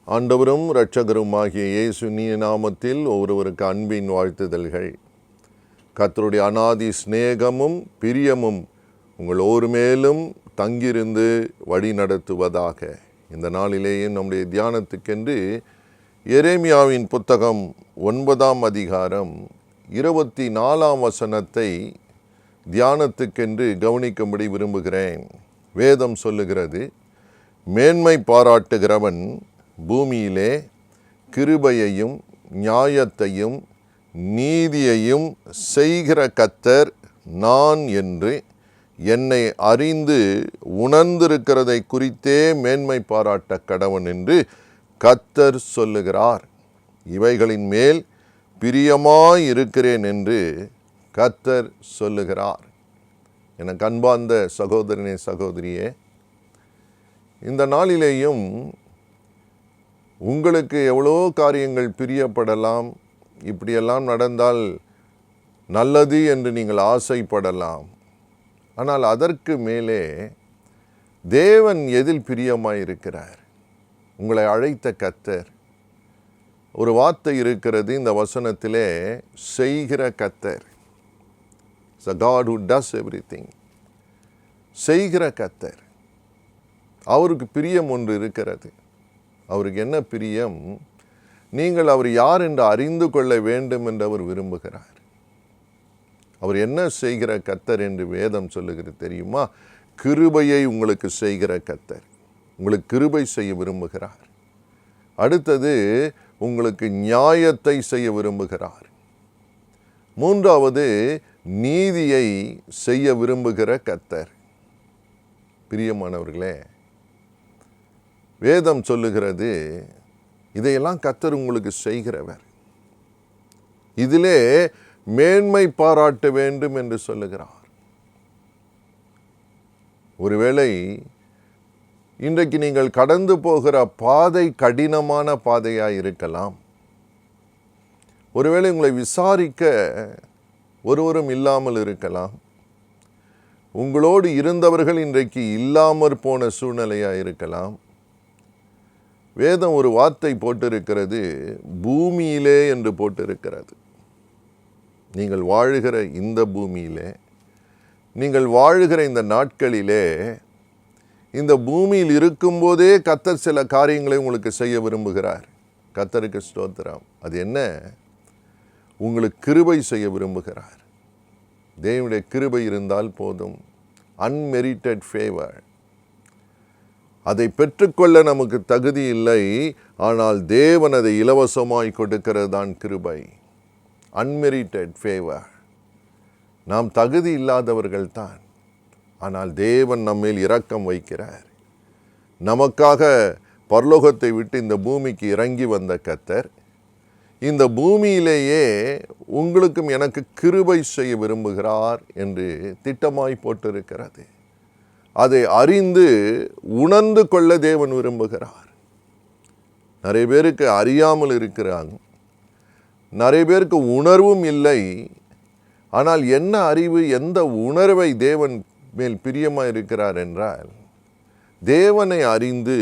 ஆண்டவரும் இரட்சகருமாகிய இயேசு நாமத்தில் ஒருவருக்கு அன்பின் வாழ்த்துதல்கள். கர்த்தருடைய அநாதி சிநேகமும் பிரியமும் உங்கள் ஒவ்வொரு மேலும் தங்கியிருந்து வழி நடத்துவதாக. இந்த நாளிலேயும் நம்முடைய தியானத்துக்கென்று எரேமியாவின் புத்தகம் 9ஆம் அதிகாரம் 24ஆம் வசனத்தை தியானத்துக்கென்று கவனிக்கும்படி விரும்புகிறேன். வேதம் சொல்லுகிறது, மேன்மை பாராட்டுகிறவன் பூமியிலே கிருபையையும் நியாயத்தையும் நீதியையும் செய்கிற கர்த்தர் நான் என்று என்னை அறிந்து உணர்ந்திருக்கிறதை குறித்தே மேன்மை பாராட்ட கடவன் என்று கர்த்தர் சொல்லுகிறார். இவைகளின் மேல் பிரியமாய் இருக்கிறேன் என்று கர்த்தர் சொல்லுகிறார். எனக்கு அன்பார்ந்த சகோதரனே சகோதரியே, இந்த நாளிலேயும் உங்களுக்கு எவ்வளோ காரியங்கள் பிரியப்படலாம். இப்படியெல்லாம் நடந்தால் நல்லது என்று நீங்கள் ஆசைப்படலாம். ஆனால் அதற்கு மேலே தேவன் எதில் பிரியமாயிருக்கிறார்? உங்களை அழைத்த கர்த்தர். ஒரு வார்த்தை இருக்கிறது இந்த வசனத்திலே, செய்கிற கர்த்தர். It's a God who does everything. செய்கிற கர்த்தர். அவருக்கு பிரியம் ஒன்று இருக்கிறது. அவருக்கு என்ன பிரியம்? நீங்கள் அவர் யார் என்று அறிந்து கொள்ள வேண்டும் என்று அவர் விரும்புகிறார். அவர் என்ன செய்கிற கர்த்தர் என்று வேதம் சொல்லுகிறது தெரியுமா? கிருபையை உங்களுக்கு செய்கிற கர்த்தர். உங்களுக்கு கிருபை செய்ய விரும்புகிறார். அடுத்தது, உங்களுக்கு நியாயத்தை செய்ய விரும்புகிறார். மூன்றாவது, நீதியை செய்ய விரும்புகிற கர்த்தர். பிரியமானவர்களே, வேதம் சொல்லுகிறது, இதையெல்லாம் கர்த்தர் உங்களுக்கு செய்கிறவர். இதிலே மேன்மை பாராட்ட வேண்டும் என்று சொல்லுகிறார். ஒருவேளை இன்றைக்கு நீங்கள் கடந்து போகிற பாதை கடினமான பாதையாக இருக்கலாம். ஒருவேளை உங்களை விசாரிக்க ஒருவரும் இல்லாமல் இருக்கலாம். உங்களோடு இருந்தவர்கள் இன்றைக்கு இல்லாமற் போன சூழ்நிலையாக இருக்கலாம். வேதம் ஒரு வார்த்தை போட்டிருக்கிறது, பூமியிலே என்று போட்டிருக்கிறது. நீங்கள் வாழுகிற இந்த பூமியிலே, நீங்கள் வாழுகிற இந்த நாட்களிலே, இந்த பூமியில் இருக்கும்போதே கர்த்தர் சில காரியங்களை உங்களுக்கு செய்ய விரும்புகிறார். கர்த்தருக்கு ஸ்தோத்திரம். அது என்ன? உங்களுக்கு கிருபை செய்ய விரும்புகிறார். தேவனுடைய கிருபை இருந்தால் போதும். Unmerited favour. அதை பெற்றுக்கொள்ள நமக்கு தகுதி இல்லை. ஆனால் தேவன் அதை இலவசமாய் கொடுக்கிறது தான் கிருபை. Unmerited favour. நாம் தகுதி இல்லாதவர்கள் தான். ஆனால் தேவன் நம்மேல் இரக்கம் வைக்கிறார். நமக்காக பரலோகத்தை விட்டு இந்த பூமிக்கு இறங்கி வந்த கர்த்தர் இந்த பூமியிலேயே உங்களுக்கும் எனக்கு கிருபை செய்ய விரும்புகிறார் என்று திட்டமாய் போட்டிருக்கிறது. அதை அறிந்து உணர்ந்து கொள்ள தேவன் விரும்புகிறார். நிறைய பேருக்கு அறியாமல் இருக்கிறாங்க. நிறைய பேருக்கு உணர்வும் இல்லை. ஆனால் என்ன அறிவு, எந்த உணர்வை தேவன் மேல் பிரியமாக இருக்கிறார் என்றால், தேவனை அறிந்து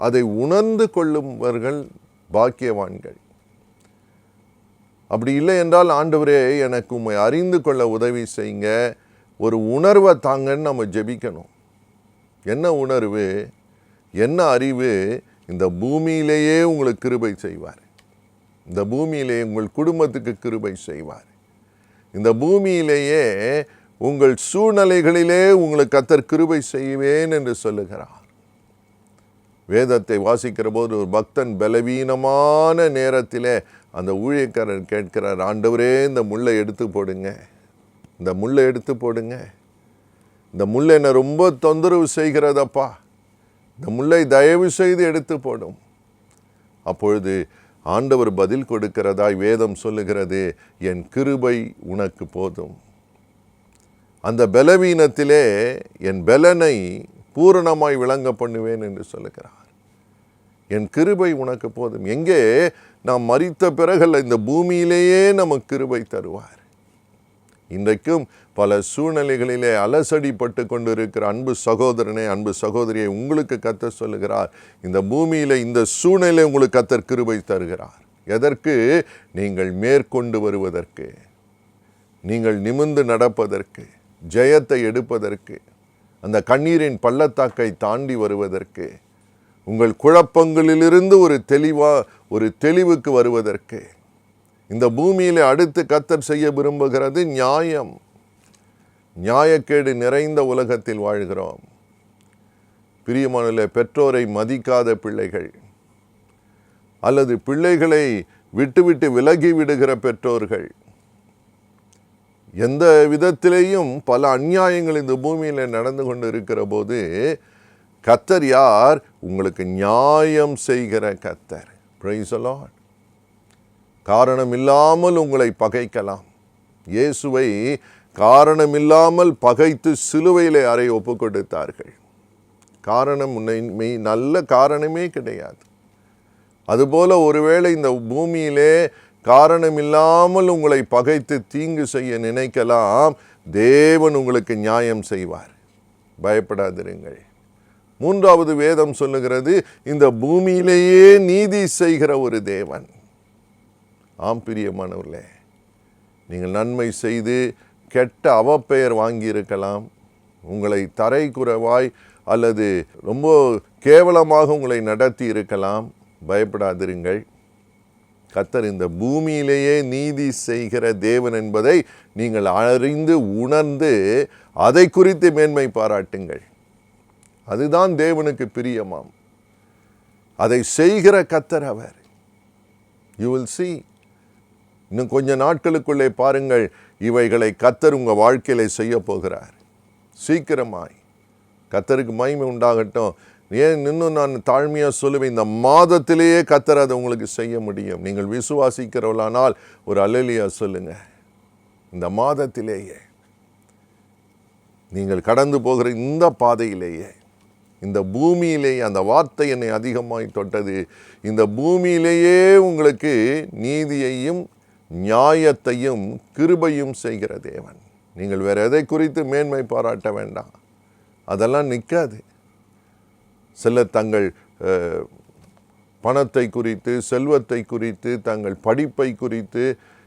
அதை உணர்ந்து கொள்ளும்பவர்கள் பாக்கியவான்கள். அப்படி இல்லை என்றால், ஆண்டவரே எனக்கு உம்மை அறிந்து கொள்ள உதவி செய்யுங்க, ஒரு உணர்வை தாங்கன்னு நம்ம ஜெபிக்கணும். என்ன உணர்வு, என்ன அறிவு? இந்த பூமியிலேயே உங்களுக்கு கிருபை செய்வார். இந்த பூமியிலே உங்கள் குடும்பத்துக்கு கிருபை செய்வார். இந்த பூமியிலேயே உங்கள் சூழ்நிலைகளிலே உங்களுக்கு கர்த்தர் கிருபை செய்வேன் என்று சொல்லுகிறார். வேதத்தை வாசிக்கிற போது ஒரு பக்தன் பலவீனமான நேரத்திலே அந்த ஊழியக்காரர் கேட்கிறார், ஆண்டவரே இந்த முள்ளை எடுத்து போடுங்க, இந்த முள்ளை எடுத்து போடுங்க, இந்த முள்ளை என்னை ரொம்ப தொந்தரவு செய்கிறதப்பா, இந்த முள்ளை தயவு செய்து எடுத்து போடும். அப்பொழுது ஆண்டவர் பதில் கொடுக்கிறதாய் வேதம் சொல்லுகிறது, என் கிருபை உனக்கு போதும். அந்த பலவீனத்திலே என் பலனை பூரணமாய் விளங்க பண்ணுவேன் என்று சொல்லுகிறார். என் கிருபை உனக்கு போதும். எங்கே? நாம் மரித்த பிறகல்ல, இந்த பூமியிலேயே நமக்கு கிருபை தருவார். இன்றைக்கும் பல சூழ்நிலைகளிலே அலசடிப்பட்டு கொண்டு இருக்கிற அன்பு சகோதரனே, அன்பு சகோதரியை உங்களுக்கு கர்த்தர் சொல்லுகிறார், இந்த பூமியில் இந்த சூழ்நிலை உங்களுக்கு கர்த்தர் கிருபை தருகிறார். எதற்கு? நீங்கள் மேற்கொண்டு வருவதற்கு, நீங்கள் நிமிர்ந்து நடப்பதற்கு, ஜெயத்தை எடுப்பதற்கு, அந்த கண்ணீரின் பள்ளத்தாக்கை தாண்டி வருவதற்கு, உங்கள் குழப்பங்களிலிருந்து ஒரு தெளிவுக்கு வருவதற்கு. இந்த பூமியிலே அடுத்து கர்த்தர் செய்ய விரும்புகிறது நியாயம். நியாயக்கேடு நிறைந்த உலகத்தில் வாழ்கிறோம். பிரியமானவர்களே, பெற்றோரை மதிக்காத பிள்ளைகள் அல்லது பிள்ளைகளை விட்டுவிட்டு விலகி விடுகிற பெற்றோர்கள், எந்த விதத்திலேயும் பல அநியாயங்கள் இந்த பூமியில் நடந்து கொண்டு இருக்கிற போது கர்த்தர் யார்? உங்களுக்கு நியாயம் செய்கிற கர்த்தர். Praise the Lord. காரணமில்லாமல் உங்களை பகைக்கலாம். இயேசுவை காரணமில்லாமல் பகைத்து சிலுவையிலே அறை ஒப்பு கொடுத்தார்கள். காரணம் நல்ல காரணமே கிடையாது. அதுபோல ஒருவேளை இந்த பூமியிலே காரணமில்லாமல் உங்களை பகைத்து தீங்கு செய்ய நினைக்கலாம், தேவன் உங்களுக்கு நியாயம் செய்வார். பயப்படாதிருங்கள். மூன்றாவது வேதம் சொல்லுகிறது, இந்த பூமியிலேயே நீதி செய்கிற ஒரு தேவன். ஆம் பிரியமானவர்களே, நீங்கள் நன்மை செய்து கெட்ட அவப்பெயர் வாங்கியிருக்கலாம். உங்களை தரைக்குறைவாய் அல்லது ரொம்ப கேவலமாக உங்களை நடத்தி இருக்கலாம். பயப்படாதிருங்கள். கர்த்தர் இந்த பூமியிலேயே நீதி செய்கிற தேவன் என்பதை நீங்கள் அறிந்து உணர்ந்து அதை குறித்து மேன்மை பாராட்டுங்கள். அதுதான் தேவனுக்கு பிரியமாம். அதை செய்கிற கர்த்தர் அவர். You will see. இன்னும் கொஞ்ச நாட்களுக்குள்ளே பாருங்கள், இவைகளை கர்த்தர் உங்கள் வாழ்க்கையில செய்ய போகிறார். சீக்கிரமாய். கர்த்தருக்கு மகிமை உண்டாகட்டும். ஏன் இன்னும் நான் தாழ்மையாக சொல்லுவேன், இந்த மாதத்திலேயே கர்த்தர் அதை உங்களுக்கு செய்ய முடியும். நீங்கள் விசுவாசிக்கிறவளானால் ஒரு அல்லேலூயா சொல்லுங்க. இந்த மாதத்திலேயே, நீங்கள் கடந்து போகிற இந்த பாதையிலேயே, இந்த பூமியிலேயே, அந்த வார்த்தை என்னை அதிகமாய் தொட்டது, இந்த பூமியிலேயே உங்களுக்கு நீதியையும் நியாயத்தையும் கிருபையும் செய்கிற தேவன். நீங்கள் வேறு எதை குறித்து மேன்மை பாராட்ட வேண்டாம். அதெல்லாம் நிற்காது. சிலர் தங்கள் பணத்தை குறித்து, செல்வத்தை குறித்து, தங்கள் படிப்பை குறித்து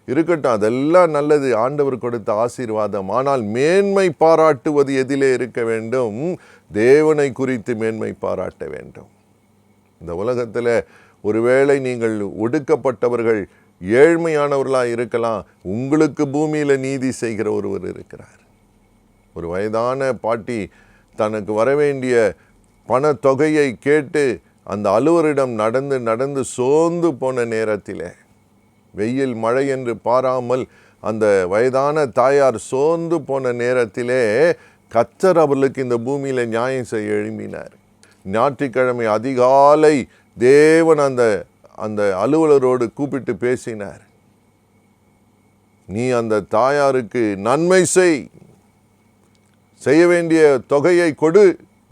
இருக்கட்டும், அதெல்லாம் நல்லது, ஆண்டவர் கொடுத்த ஆசீர்வாதம். ஆனால் மேன்மை பாராட்டுவது எதிலே இருக்க வேண்டும்? தேவனை குறித்து மேன்மை பாராட்ட வேண்டும். இந்த உலகத்தில் ஒருவேளை நீங்கள் ஒடுக்கப்பட்டவர்கள், ஏழ்மையானவர்களாக இருக்கலாம், உங்களுக்கு பூமியில் நீதி செய்கிற ஒருவர் இருக்கிறார். ஒரு வயதான பாட்டி தனக்கு வரவேண்டிய பணத்தொகையை கேட்டு அந்த அலுவலரிடம் நடந்து சோர்ந்து போன நேரத்தில், வெயில் மழை என்று பாராமல் அந்த வயதான தாயார் சோர்ந்து போன நேரத்திலே கர்த்தர் அவர்களுக்கு இந்த பூமியில் நியாயம் செய்ய எழும்பினார். ஞாயிற்றுக்கிழமை அதிகாலை தேவன் அந்த அலுவலரோடு கூப்பிட்டு பேசினார். நீ அந்த தாயாருக்கு நன்மை செய்ய வேண்டிய தொகையை கொடு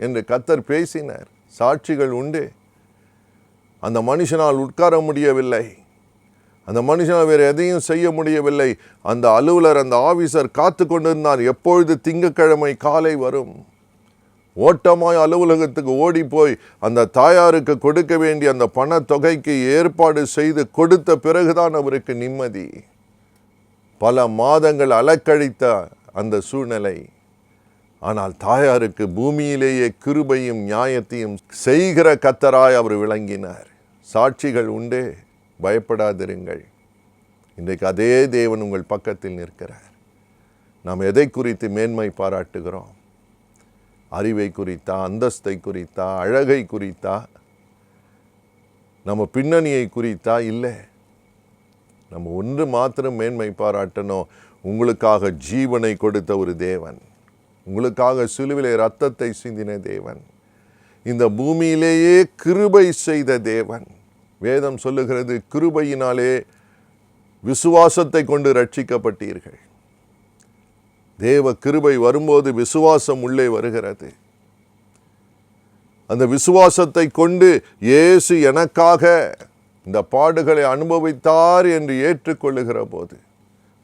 என்று கர்த்தர் பேசினார். சாட்சிகள் உண்டு. அந்த மனுஷனால் உட்கார முடியவில்லை. அந்த மனுஷனால் வேறு எதையும் செய்ய முடியவில்லை. அந்த அலுவலர், அந்த ஆபீசர் காத்து கொண்டிருந்தார், எப்பொழுது திங்கட்கிழமை காலை வரும். ஓட்டமாய் அலுவலகத்துக்கு ஓடி போய் அந்த தாயாருக்கு கொடுக்க வேண்டிய அந்த பணத்தொகைக்கு ஏற்பாடு செய்து கொடுத்த பிறகுதான் அவருக்கு நிம்மதி. பல மாதங்கள் அலக்கழித்த அந்த சூழ்நிலை. ஆனால் தாயாருக்கு பூமியிலேயே கிருபையும் நியாயத்தையும் செய்கிற கர்த்தராய் அவர் விளங்கினார். சாட்சிகள் உண்டு. பயப்படாதிருங்கள். இன்றைக்கு அதே தேவன் உங்கள் பக்கத்தில் நிற்கிறார். நாம் எதை குறித்து மேன்மை பாராட்டுகிறோம்? அறிவை குறித்தா, அந்தஸ்தை குறித்தா, அழகை குறித்தா, நம்ம பின்னணியை குறித்தா? இல்லை. நம்ம ஒன்று மாத்திரம் மேன்மை பாராட்டணும். உங்களுக்காக ஜீவனை கொடுத்த ஒரு தேவன், உங்களுக்காக சிலுவிலே இரத்தத்தை சிந்தின தேவன், இந்த பூமியிலேயே கிருபை செய்த தேவன். வேதம் சொல்லுகிறது, கிருபையினாலே விசுவாசத்தை கொண்டு ரட்சிக்கப்பட்டீர்கள். தேவ கிருபை வரும்போது விசுவாசம் உள்ளே வருகிறது. அந்த விசுவாசத்தை கொண்டு இயேசு எனக்காக இந்த பாடுகளை அனுபவித்தார் என்று ஏற்றுக்கொள்ளுகிற போது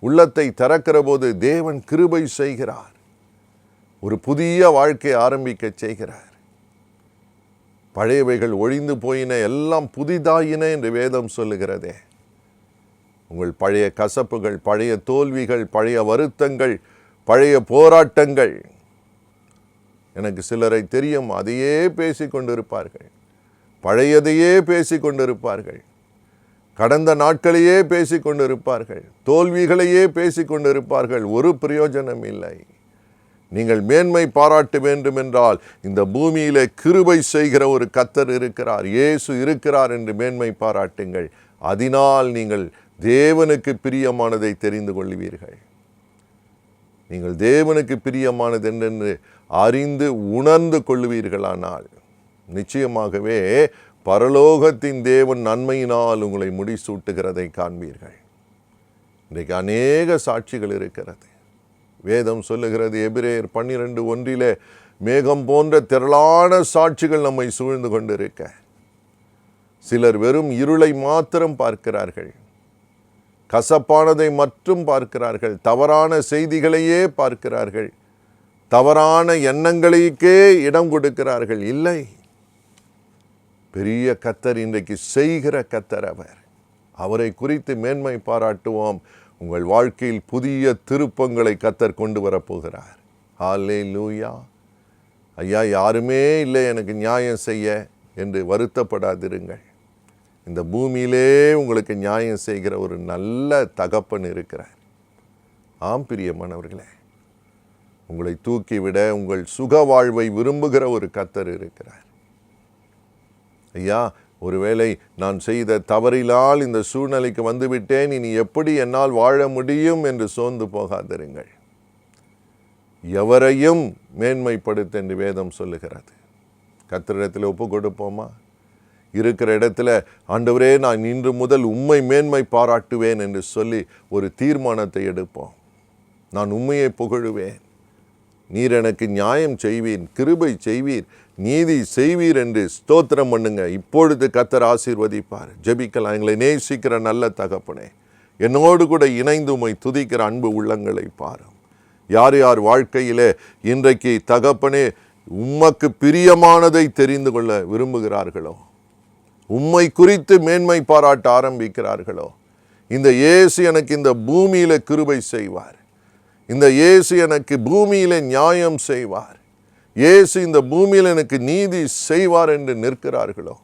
உள்ளத்தை திறக்கிற போது தேவன் கிருபை செய்கிறார். ஒரு புதிய வாழ்க்கையை ஆரம்பிக்க செய்கிறார். பழையவைகள் ஒழிந்து போயின, எல்லாம் புதிதாயின என்று வேதம் சொல்லுகிறதே. உங்கள் பழைய கசப்புகள், பழைய தோல்விகள், பழைய வருத்தங்கள், பழைய போராட்டங்கள், எனக்கு சிலரை தெரியும், அதையே பேசி கொண்டிருப்பார்கள். பழையதையே பேசி கொண்டிருப்பார்கள். கடந்த நாட்களையே பேசி கொண்டிருப்பார்கள். தோல்விகளையே பேசி கொண்டிருப்பார்கள். ஒரு பிரயோஜனம் இல்லை. நீங்கள் மேன்மை பாராட்ட வேண்டும் என்றால் இந்த பூமியிலே கிருபை செய்கிற ஒரு கர்த்தர் இருக்கிறார், இயேசு இருக்கிறார் என்று மேன்மை பாராட்டுங்கள். அதனால் நீங்கள் தேவனுக்கு பிரியமானதை தெரிந்து கொள்வீர்கள். நீங்கள் தேவனுக்கு பிரியமானது என்று அறிந்து உணர்ந்து கொள்வீர்களானால் நிச்சயமாகவே பரலோகத்தின் தேவன் நன்மையினால் உங்களை முடிசூட்டுகிறதை காண்பீர்கள். இன்றைக்கு அநேக சாட்சிகள் இருக்கிறது. வேதம் சொல்லுகிறது, எபிரேயர் 12:1 மேகம் போன்ற திரளான சாட்சிகள் நம்மை சூழ்ந்து கொண்டிருக்க, சிலர் வெறும் இருளை மாத்திரம் பார்க்கிறார்கள், கசப்பானதை மட்டும் பார்க்கிறார்கள், தவறான செய்திகளையே பார்க்கிறார்கள், தவறான எண்ணங்களுக்கே இடம் கொடுக்கிறார்கள். இல்லை, பெரிய கர்த்தர் இன்றைக்கு செய்கிற கர்த்தர் அவர். அவரை குறித்து மேன்மை பாராட்டுவோம். உங்கள் வாழ்க்கையில் புதிய திருப்பங்களை கர்த்தர் கொண்டு வரப்போகிறார். ஹல்லேலூயா. ஐயா, யாருமே இல்லை எனக்கு நியாயம் செய்ய என்று வருத்தப்படாதிருங்கள். இந்த பூமியிலே உங்களுக்கு நியாயம் செய்கிற ஒரு நல்ல தகப்பன் இருக்கிறார். ஆம் பிரியமானவர்களே, உங்களை தூக்கிவிட உங்கள் சுக வாழ்வை விரும்புகிற ஒரு கர்த்தர் இருக்கிறார். ஐயா, ஒருவேளை நான் செய்த தவறினால் இந்த சூழ்நிலைக்கு வந்துவிட்டேன், இனி எப்படி என்னால் வாழ முடியும் என்று சோர்ந்து போகாதிருங்கள். எவரையும் மேன்மைப்படுத்த என்று வேதம் சொல்லுகிறது. கர்த்தரிடத்தில் ஒப்பு கொடுப்போமா? இருக்கிற இடத்துல, ஆண்டவரே நான் இன்று முதல் உம்மை மேன்மை பாராட்டுவேன் என்று சொல்லி ஒரு தீர்மானத்தை எடுப்போம். நான் உம்மையை புகழுவேன், நீர் எனக்கு நியாயம் செய்வீர், கிருபை செய்வீர், நீதி செய்வீர் என்று ஸ்தோத்திரம் பண்ணுங்க. இப்பொழுது கர்த்தர் ஆசீர்வதிப்பார். ஜெபிக்கலாம். எங்களை நேசிக்கிற நல்ல தகப்பனே, என்னோடு கூட இணைந்து உம்மை துதிக்கிற அன்பு உள்ளங்களை பாரும். யார் யார் வாழ்க்கையிலே இன்றைக்கு தகப்பனே உமக்கு பிரியமானதை தெரிந்து கொள்ள விரும்புகிறார்களோ, உம்மை குறித்து மேன்மை பாராட்ட ஆரம்பிக்கிறார்களோ, இந்த இயேசு எனக்கு இந்த பூமியில கிருபை செய்வார், இந்த இயேசு எனக்கு பூமியில நியாயம் செய்வார், இயேசு இந்த பூமியில் எனக்கு நீதி செய்வார் என்று நிற்கிறார்களோ,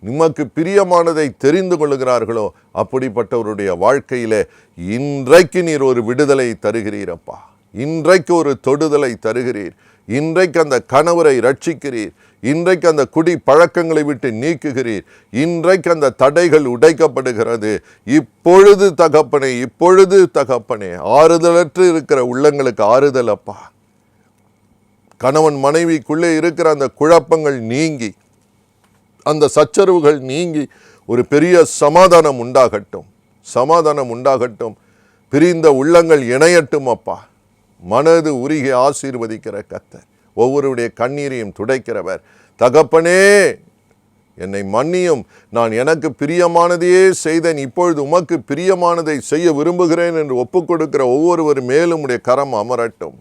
நிமக்கு பிரியமானதை தெரிந்து கொள்ளுகிறார்களோ, அப்படிப்பட்டவருடைய வாழ்க்கையில இன்றைக்கு நீர் ஒரு விடுதலை தருகிறீரப்பா. இன்றைக்கு ஒரு தொடுதலை தருகிறீர். இன்றைக்கு அந்த கணவரை ரட்சிக்கிறீர். இன்றைக்கு அந்த குடி பழக்கங்களை விட்டு நீக்குகிறீர். இன்றைக்கு அந்த தடைகள் உடைக்கப்படுகிறது. இப்பொழுது தகப்பனே, இப்பொழுது தகப்பனே, ஆறுதலற்று இருக்கிற உள்ளங்களுக்கு ஆறுதல் அப்பா. கணவன் மனைவிக்குள்ளே இருக்கிற அந்த குழப்பங்கள் நீங்கி, அந்த சச்சரவுகள் நீங்கி ஒரு பெரிய சமாதானம் உண்டாகட்டும், சமாதானம் உண்டாகட்டும். பிரிந்த உள்ளங்கள் இணையட்டும் அப்பா. மனது உருகி ஆசீர்வதிக்கிற கர்த்தர், ஒவ்வொருடைய கண்ணீரையும் துடைக்கிறவர். தகப்பனே என்னை மன்னியும், நான் எனக்கு பிரியமானதையே செய்தேன், இப்பொழுது உமக்கு பிரியமானதை செய்ய விரும்புகிறேன் என்று ஒப்புக்கொடுக்கிற ஒவ்வொருவர் மேலும் உடைய கரம் அமரட்டும்.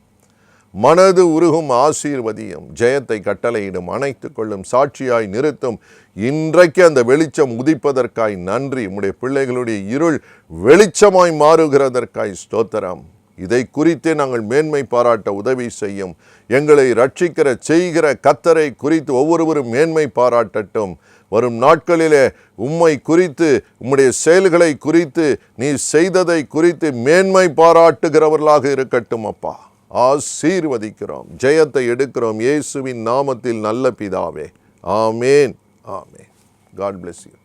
மனது உருகும் ஆசீர்வதியும், ஜெயத்தை கட்டளையிடும், அணைத்து கொள்ளும், சாட்சியாய் நிறுத்தும். இன்றைக்கு அந்த வெளிச்சம் உதிப்பதற்காய் நன்றி. உம்முடைய பிள்ளைகளுடைய இருள் வெளிச்சமாய் மாறுகிறதற்காய் ஸ்தோத்திரம். இதை குறித்தே நாங்கள் மேன்மை பாராட்ட உதவி செய்யும். எங்களை ரட்சிக்கிற செய்கிற கர்த்தரை குறித்து ஒவ்வொருவரும் மேன்மை பாராட்டட்டும். வரும் நாட்களிலே உம்மை குறித்து, உம்முடைய செயல்களை குறித்து, நீ செய்ததை குறித்து மேன்மை பாராட்டுகிறவர்களாக இருக்கட்டும் அப்பா. ஆசீர்வதிக்கிறோம், ஜெயத்தை எடுக்கிறோம் இயேசுவின் நாமத்தில் நல்ல பிதாவே. ஆமேன், ஆமேன். God bless you.